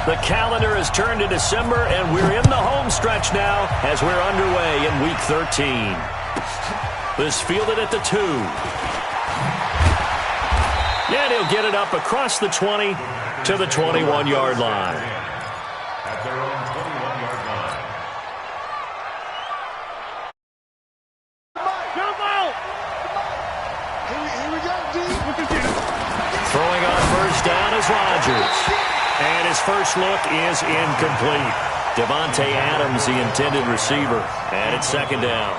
The calendar has turned to December, and we're in the home stretch now as we're underway in Week 13. This fielded at the 2. And he'll get it up across the 20 to the 21-yard line. At their own 21-yard line. Here we go, D. Throwing on first down is Rodgers. And his first look is incomplete. Devontae Adams, the intended receiver. And it's second down.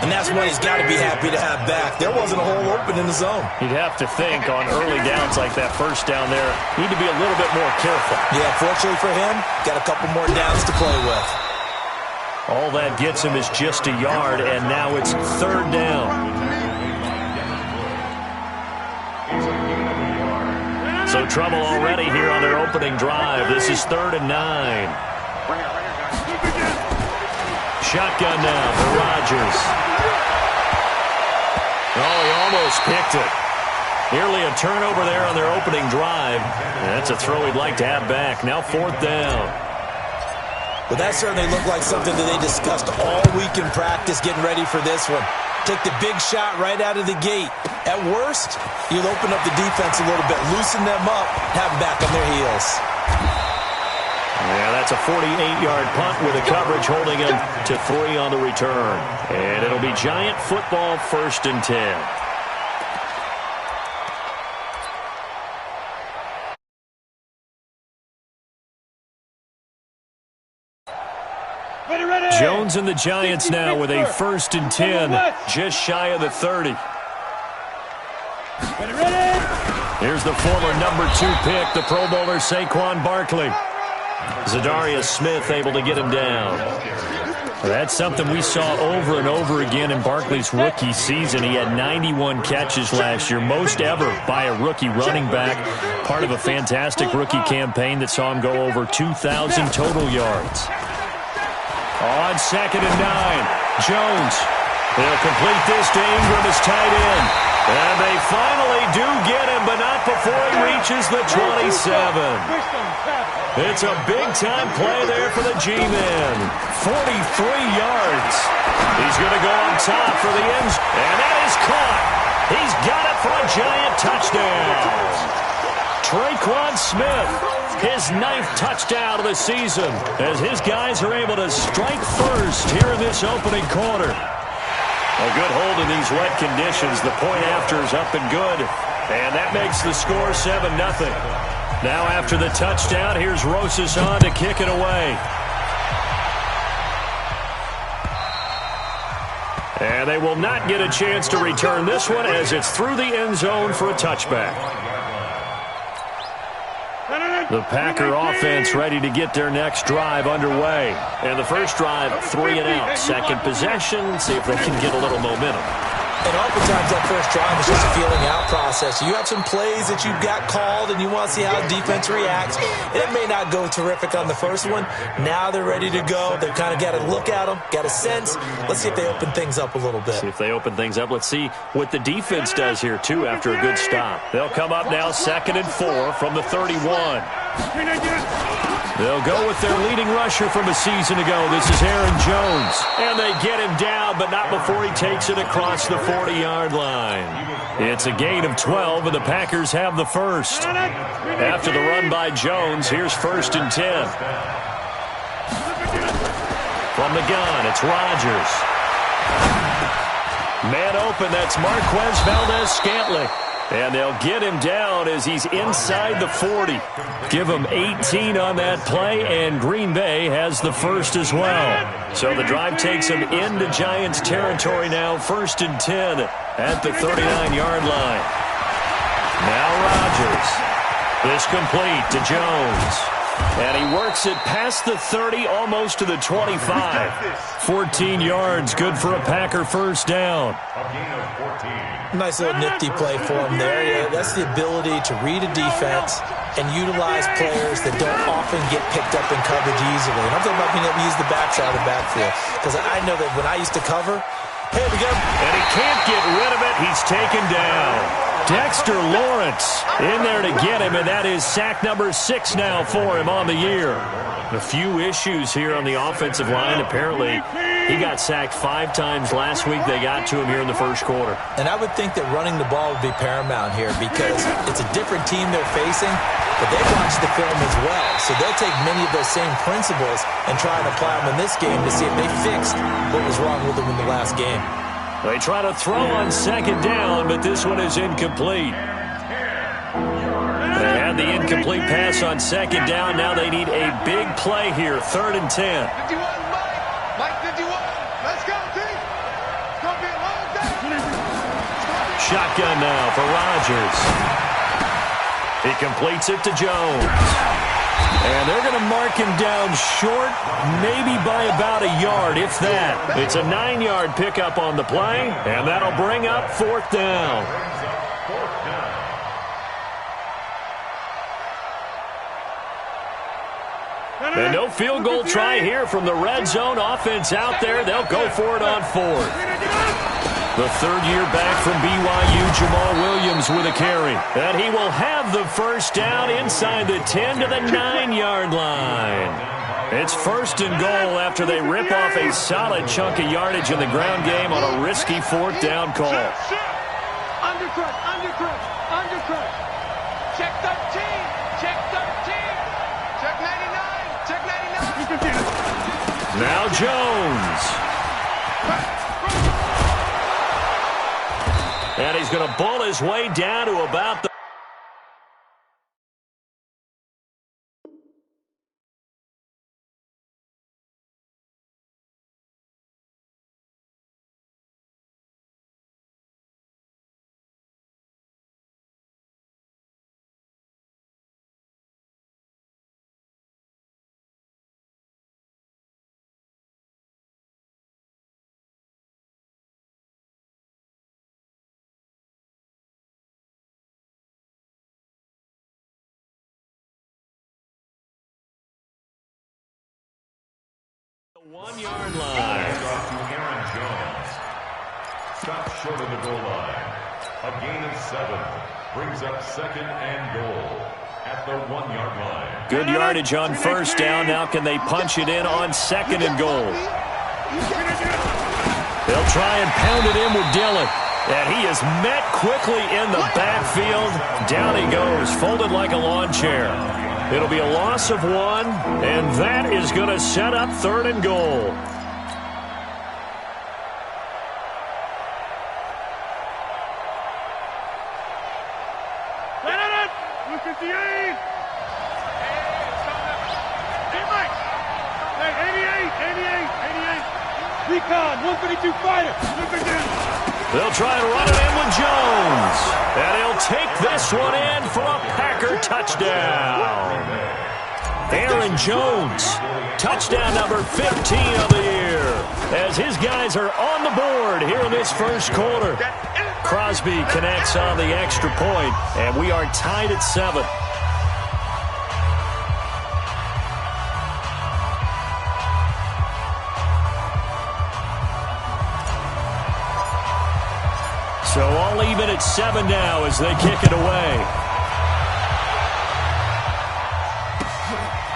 And that's what he's got to be happy to have back. There wasn't a hole open in the zone. You'd have to think on early downs like that first down there, need to be a little bit more careful. Yeah, fortunately for him, got a couple more downs to play with. All that gets him is just a yard, and now it's third down. So trouble already here on their opening drive. This is 3rd and 9. Shotgun now for Rodgers. Oh, he almost picked it. Nearly a turnover there on their opening drive. That's a throw he'd like to have back. Now 4th down. Well, that certainly looked like something that they discussed all week in practice, getting ready for this one. Take the big shot right out of the gate. At worst, you'll open up the defense a little bit, loosen them up, have them back on their heels. Yeah, that's a 48-yard punt with a coverage holding him to 3 on the return. And it'll be Giant football, 1st and 10. Jones and the Giants now with a 1st and 10, just shy of the 30. Here's the former number 2 pick, the Pro Bowler Saquon Barkley. Zadarius Smith able to get him down. That's something we saw over and over again in Barkley's rookie season. He had 91 catches last year, most ever by a rookie running back. Part of a fantastic rookie campaign that saw him go over 2,000 total yards. On 2nd and 9, Jones. They'll complete this to Ingram as tight end. And they finally do get him, but not before he reaches the 27. It's a big-time play there for the G-men. 43 yards. He's going to go on top for the end. And that is caught. He's got it for a Giant touchdown. Traquan Smith, his 9th touchdown of the season, as his guys are able to strike first here in this opening quarter. A good hold in these wet conditions. The point after is up and good, and that makes the score 7-0. Now after the touchdown, here's Rosas on to kick it away. And they will not get a chance to return this one as it's through the end zone for a touchback. The Packer offense ready to get their next drive underway. And the first drive, 3 and out. Second possession, see if they can get a little momentum. And oftentimes that first drive is just a feeling out process. You have some plays that you've got called and you want to see how defense reacts. And it may not go terrific on the first one. Now they're ready to go. They've kind of got to look at them, got a sense. Let's see if they open things up a little bit. See if they open things up. Let's see what the defense does here, too, after a good stop. They'll come up now 2nd and 4 from the 31. They'll go with their leading rusher from a season ago. This is Aaron Jones. And they get him down, but not before he takes it across the 40-yard line. It's a gain of 12, and the Packers have the first. After the run by Jones, here's 1st and 10. From the gun, it's Rodgers. Man open, that's Marquez Valdez-Scantling. And they'll get him down as he's inside the 40. Give him 18 on that play, and Green Bay has the first as well. So the drive takes him into Giants territory now, 1st and 10 at the 39-yard line. Now Rodgers. This complete to Jones. And he works it past the 30, almost to the 25. 14 yards, good for a Packer first down. Nice little nifty play for him there. Yeah, that's the ability to read a defense and utilize players that don't often get picked up in coverage easily. And I'm talking about being able to use the backside of the backfield. Because I know that when I used to cover, here we go. And he can't get rid of it. He's taken down. Dexter Lawrence in there to get him, and that is sack number 6 now for him on the year. A few issues here on the offensive line. Apparently, he got sacked 5 times last week. They got to him here in the first quarter. And I would think that running the ball would be paramount here because it's a different team they're facing, but they watch the film as well. So they'll take many of those same principles and try and apply them in this game to see if they fixed what was wrong with them in the last game. They try to throw on second down, but this one is incomplete. They had the incomplete pass on second down. Now they need a big play here, 3rd and 10. 51, Mike 51. Let's go, team. It's going to be a long day. Shotgun now for Rodgers. He completes it to Jones. And they're going to mark him down short, maybe by about a yard, if that. It's a 9-yard pickup on the play, and that'll bring up 4th down. And no field goal try here from the red zone offense out there. They'll go for it on 4th. The 3rd year back from BYU, Jamal Williams with a carry. And he will have the first down inside the 10 to the 9-yard line. It's 1st and goal after they rip off a solid chunk of yardage in the ground game on a risky 4th down call. Undercut. Check 13. Check 13. Check 99. Check 99. Now Jones. And he's going to bull his way down to about the... The 1-yard line. Aaron Jones. Stop short of the goal line. A gain of 7 brings up 2nd and goal at the 1-yard line. Good yardage on 1st down. Now can they punch it in on 2nd and goal? They'll try and pound it in with Dillon. And he is met quickly in the backfield. Down he goes, folded like a lawn chair. It'll be a loss of 1, and that is going to set up 3rd and goal. Look at the 8. Hey, Mike. Hey, 88. Recon, 152 fighter. Look at this. They'll try and run it in with Jones. And he'll take this one in for a Packer touchdown. Aaron Jones, touchdown number 15 of the year. As his guys are on the board here in this first quarter. Crosby connects on the extra point, and we are tied at 7. So all even at 7 now as they kick it away.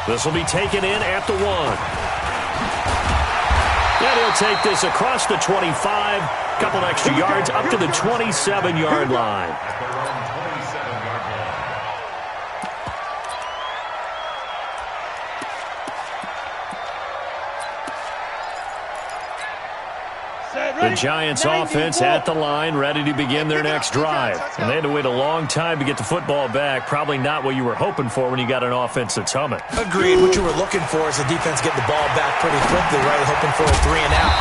This will be taken in at the 1. And he'll take this across the 25, couple extra yards up to the 27-yard line. The Giants offense at the line, ready to begin their next drive. And they had to wait a long time to get the football back. Probably not what you were hoping for when you got an offense that's humming. Agreed. What you were looking for is the defense getting the ball back pretty quickly, right? Hoping for a 3 and out.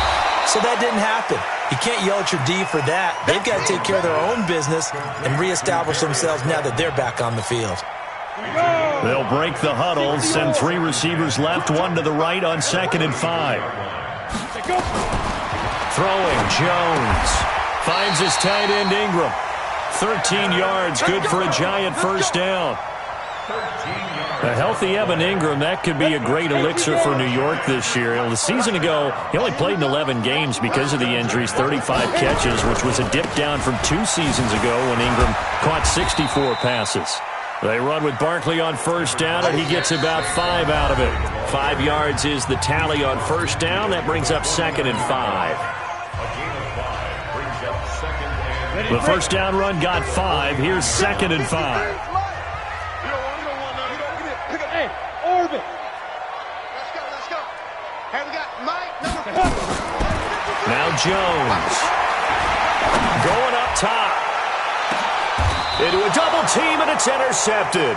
So that didn't happen. You can't yell at your D for that. They've got to take care of their own business and reestablish themselves now that they're back on the field. They'll break the huddle, send 3 receivers left, 1 to the right on 2nd and 5. Throwing, Jones. Finds his tight end, Ingram. 13 yards, good for a Giant first down. 13 yards. A healthy Evan Ingram, that could be a great elixir for New York this year. The season ago, he only played in 11 games because of the injuries, 35 catches, which was a dip down from 2 seasons ago when Ingram caught 64 passes. They run with Barkley on first down, and he gets about 5 out of it. 5 yards is the tally on first down. That brings up 2nd and 5. The first down run got 5. Here's 2nd and 5. Orbit. Let's go. Hey, we got Mike, number 4. Now Jones. Going up top. Into a double team, and it's intercepted.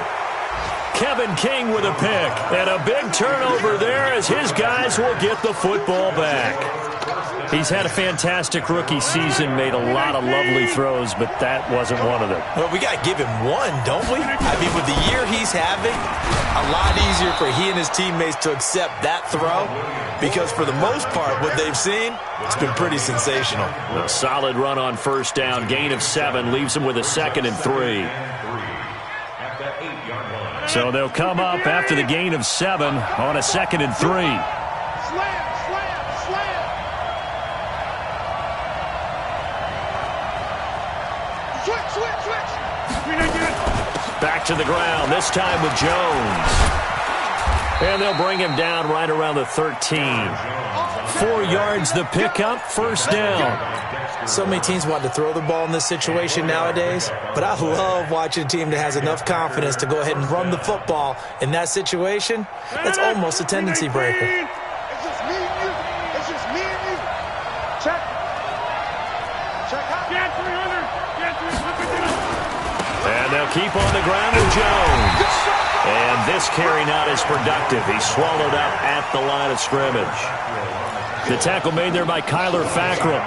Kevin King with a pick. And a big turnover there as his guys will get the football back. He's had a fantastic rookie season, made a lot of lovely throws, but that wasn't one of them. Well, we got to give him one, don't we? I mean, with the year he's having, a lot easier for he and his teammates to accept that throw because for the most part, what they've seen, it's been pretty sensational. A solid run on first down, gain of 7, leaves him with a 2nd and 3. So they'll come up after the gain of 7 on a 2nd and 3. Back to the ground, this time with Jones. And they'll bring him down right around the 13. 4 yards the pickup, first down. So many teams want to throw the ball in this situation nowadays, but I love watching a team that has enough confidence to go ahead and run the football in that situation. That's almost a tendency breaker. It's just me and you. It's just me and you. Check. Check out. Get 300. And they'll keep on the ground with Jones. And this carry not as productive. He's swallowed up at the line of scrimmage. The tackle made there by Kyler Fackrell.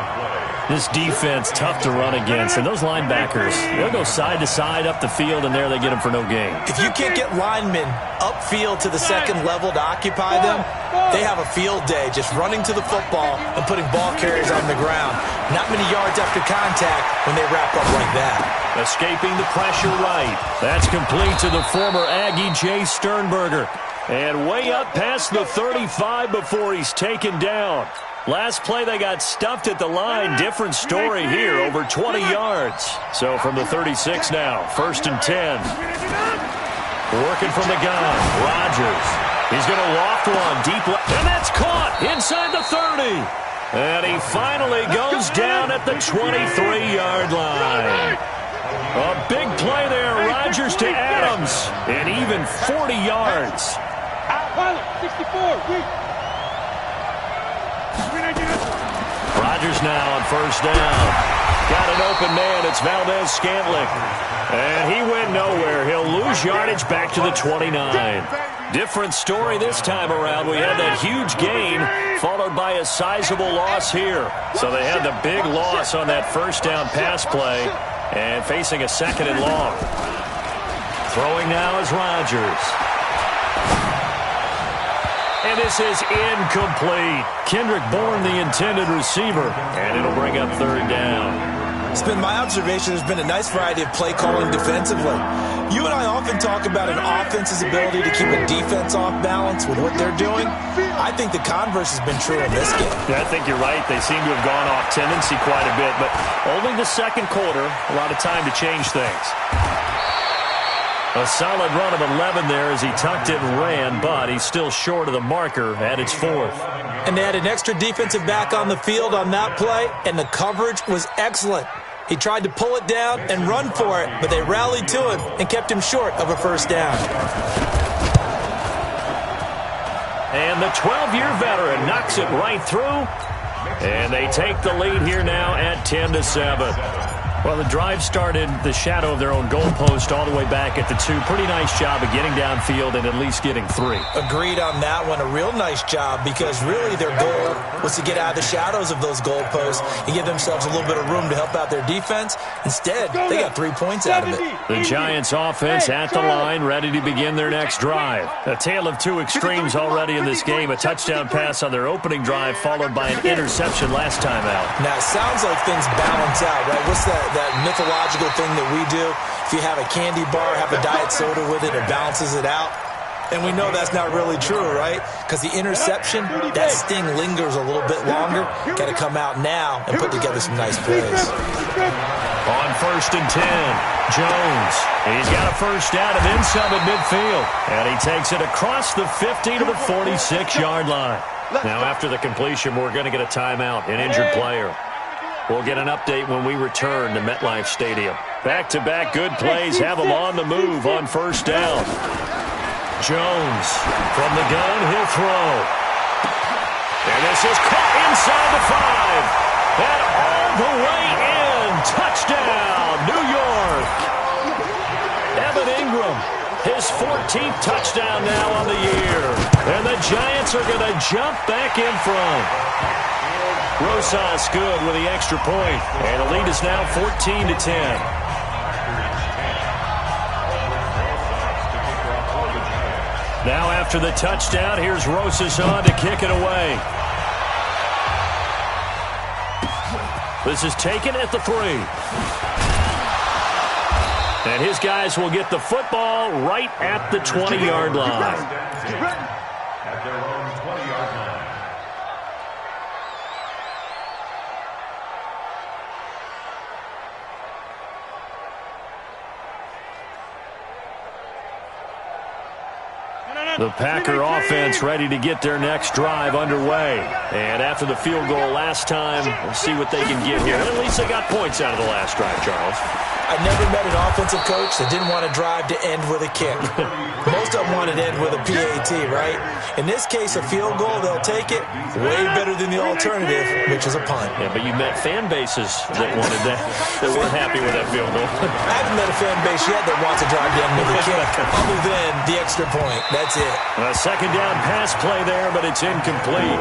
This defense, tough to run against. And those linebackers, they'll go side to side up the field, and there they get them for no gain. If you can't get linemen upfield to the second level to occupy them, they have a field day just running to the football and putting ball carriers on the ground. Not many yards after contact when they wrap up like that. Escaping the pressure right. That's complete to the former Aggie, Jay Sternberger. And way up past the 35 before he's taken down. Last play, they got stuffed at the line. Different story here, over 20 yards. So from the 36 now, 1st and 10. Working from the gun, Rodgers. He's going to loft one deep left, and that's caught inside the 30. And he finally goes down at the 23-yard line. A big play there, Rodgers to Adams, and even 40 yards. Rodgers now on first down. Got an open man. It's Valdez-Scantling. And he went nowhere. He'll lose yardage back to the 29. Different story this time around. We had that huge gain followed by a sizable loss here. So they had the big loss on that first down pass play and facing a 2nd and long. Throwing now is Rodgers. And this is incomplete. Kendrick Bourne, the intended receiver. And it'll bring up 3rd down. It's been my observation there's been a nice variety of play calling defensively. You and I often talk about an offense's ability to keep a defense off balance with what they're doing. I think the converse has been true in this game. Yeah, I think you're right. They seem to have gone off tendency quite a bit, but only the 2nd quarter, a lot of time to change things. A solid run of 11 there as he tucked it and ran, but he's still short of the marker at its 4th. And they had an extra defensive back on the field on that play, and the coverage was excellent. He tried to pull it down and run for it, but they rallied to him and kept him short of a first down. And the 12-year veteran knocks it right through, and they take the lead here now at 10-7. Well, the drive started the shadow of their own goalpost all the way back at the 2. Pretty nice job of getting downfield and at least getting 3. Agreed on that one. A real nice job because really their goal was to get out of the shadows of those goalposts and give themselves a little bit of room to help out their defense. Instead, they got 3 points out of it. The Giants offense at the line, ready to begin their next drive. A tale of 2 extremes already in this game. A touchdown pass on their opening drive followed by an interception last time out. Now, it sounds like things balance out, right? What's that mythological thing that we do? If you have a candy bar, have a diet soda with it, it balances it out. And we know that's not really true, right? Because the interception, that sting lingers a little bit longer. Got to come out now and put together some nice plays. On 1st and 10, Jones. He's got a first down and then some at midfield. And he takes it across the 50 to the 46-yard line. Now, after the completion, we're going to get a timeout, an injured player. We'll get an update when we return to MetLife Stadium. Back-to-back good plays have them on the move on first down. Jones from the gun, he'll throw. And this is caught inside the 5. And all the way in. Touchdown, New York. Evan Ingram, his 14th touchdown now on the year. And the Giants are going to jump back in front. Rosas good with the extra point. And the lead is now 14-10. Now after the touchdown, here's Rosas on to kick it away. This is taken at the 3. And his guys will get the football right at the 20-yard line. At their own 20-yard line. The Packer offense ready to get their next drive underway. And after the field goal last time, we'll see what they can get here. At least they got points out of the last drive, Charles. I never met an offensive coach that didn't want to drive to end with a kick. Most of them wanted to end with a PAT, right? In this case, a field goal, they'll take it. Way better than the alternative, which is a punt. Yeah, but you met fan bases that wanted that, that weren't happy with that field goal. I haven't met a fan base yet that wants to drive to end with a kick, other than the extra point. That's it. A second down pass play there, but it's incomplete.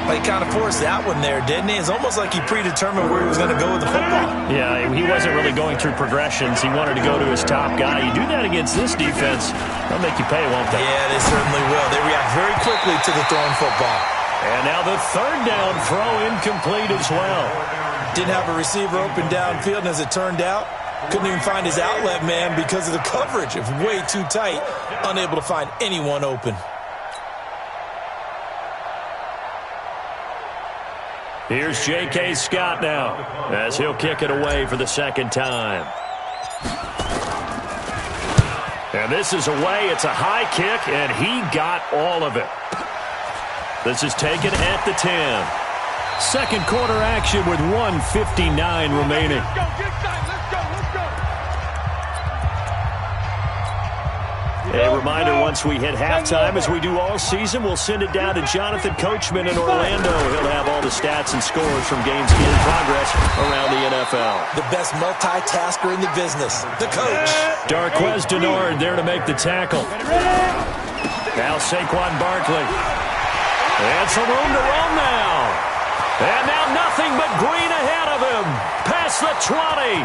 He kind of forced that one there, didn't he? It's almost like he predetermined where he was going to go with the football. Yeah, he wasn't really going through progressions. He wanted to go to his top guy. You do that against this defense, they'll make you pay, won't they? Yeah, they certainly will. They react very quickly to the thrown football. And now the third down throw incomplete as well. Didn't have a receiver open downfield, and as it turned out, couldn't even find his outlet man because of the coverage. It was way too tight, unable to find anyone open. Here's J.K. Scott now as he'll kick it away for the second time. And this is away. It's a high kick, and he got all of it. This is taken at the 10. Second quarter action with 1:59 remaining. A reminder, once we hit halftime, as we do all season, we'll send it down to Jonathan Coachman in Orlando. He'll have all the stats and scores from games in progress around the NFL. The best multitasker in the business, the coach. Darquez Denard there to make the tackle. Now Saquon Barkley. And some room to roam now. And now nothing but green ahead of him. Past the 20.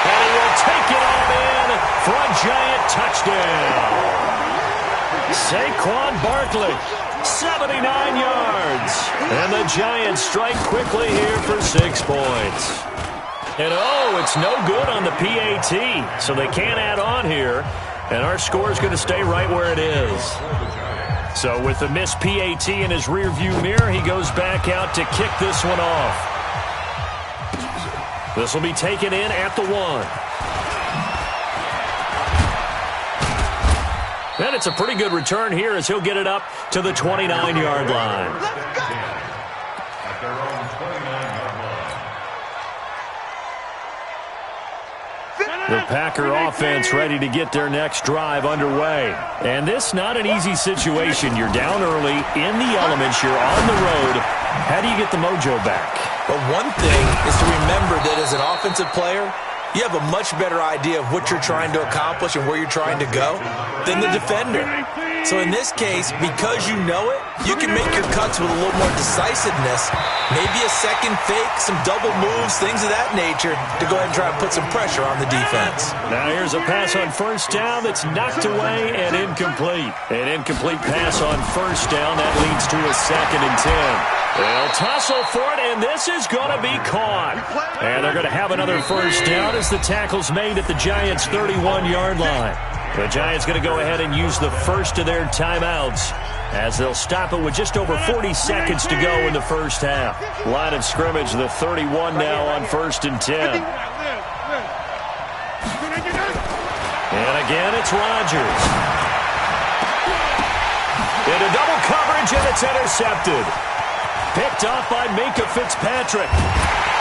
And he will take it on in for a giant touchdown. Saquon Barkley, 79 yards. And the Giants strike quickly here for 6 points. And oh, it's no good on the PAT, so they can't add on here. And our score is going to stay right where it is. So with the missed PAT in his rearview mirror, he goes back out to kick this one off. This will be taken in at the 1. And it's a pretty good return here as he'll get it up to the 29-yard line. At their own 29-yard line. The Packer offense ready to get their next drive underway. And this not an easy situation. You're down early, in the elements, you're on the road. How do you get the mojo back? But one thing is to remember that as an offensive player, you have a much better idea of what you're trying to accomplish and where you're trying to go than the defender. So in this case, because you know it, you can make your cuts with a little more decisiveness. Maybe a second fake, some double moves, things of that nature to go ahead and try and put some pressure on the defense. Now here's a pass on first down that's knocked away and incomplete. An incomplete pass on first down. That leads to a 2nd and 10. They'll tussle for it, and this is going to be caught. And they're going to have another first down as as the tackle's made at the Giants' 31-yard line. The Giants going to go ahead and use the first of their timeouts as they'll stop it with just over 40 seconds to go in the first half. Line of scrimmage, the 31 now on 1st and 10. And again, it's Rodgers. Into double coverage, and it's intercepted. Picked off by Minkah Fitzpatrick.